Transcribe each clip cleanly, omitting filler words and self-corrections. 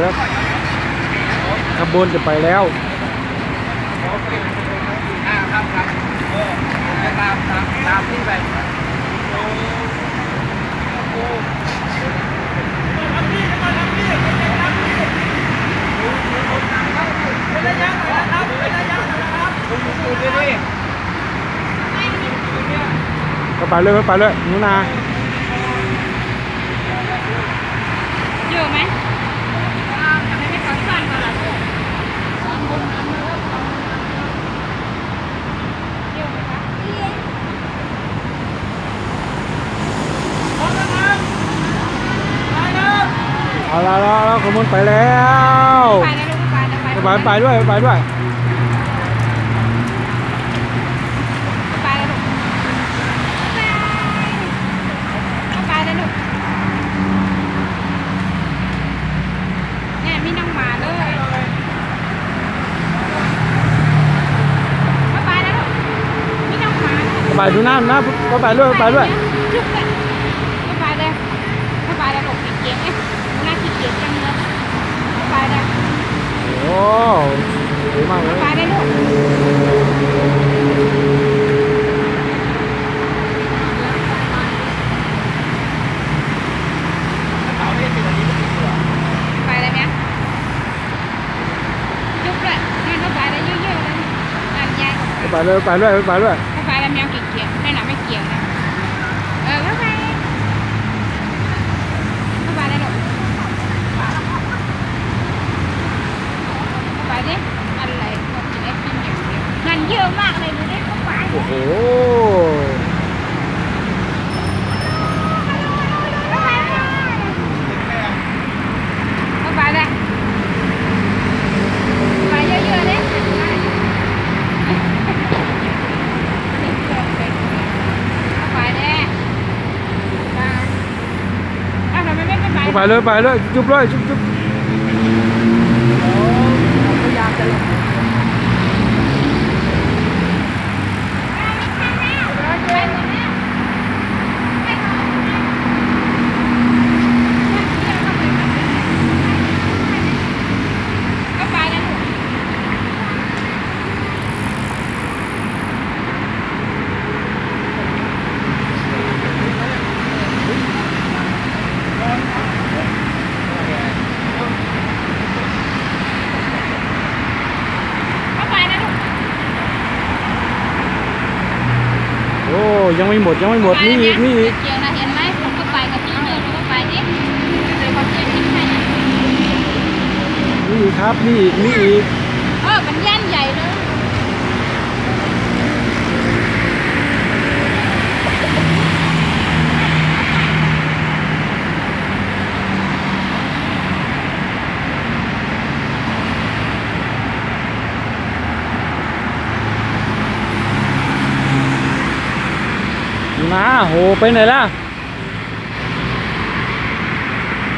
แล้วขบวนจะไปแล้วครับจะตามที่ไปไปเลยหนูนาเยอะไหมทำไมไม่ขอที่บ้านก่อนล่ะลูกเยอะไหมคะเอาละขบวนไปแล้ว ไปนะลูกไปนะไปด้วยไปนะลูกไปนะลูกเนี่ยมีน้องหมาเลยไปนะลูกมีน้องหมาไปดูน้ำนะไปด้วยจุกเลยไปเลยไปเลยลูกขี้เกียจเนี่ยน่าขี้เกียจจังเลยไปเลย โอ้ดีมากเลย ไปได้ลูกไปเลยไหมจุกเลยงั้นเราไปได้เยอะๆเลยงานใหญ่ไปด้วยไปแล้วแมวกี่เกียร์ไม่หนาไม่เกี่ยวนะเข้าไปได้ลูกเข้าไปดิอะไรก็กินไอติมอย่างเดียวงานเยอะมากเลยดูดิเข้าไปโอ้โหไปเลยไปเยอะๆเลยไปเลยทำไมไม่ไปไปเลยจุ๊บเลยจุ๊บพยายามจะลงโอ้ยังไม่หมดนี่อีกเกี่ยวนะเห็นไหมผมก็ไปกับที่เดินผมก็ไปดิเลยเขาเกี่ยวทิ้งให้นะ นี่อีกครับนี่อีกมันย่านใหญ่เลยนาโหไปไหนล่ะ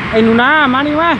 ไอ้หนูนามานี่มา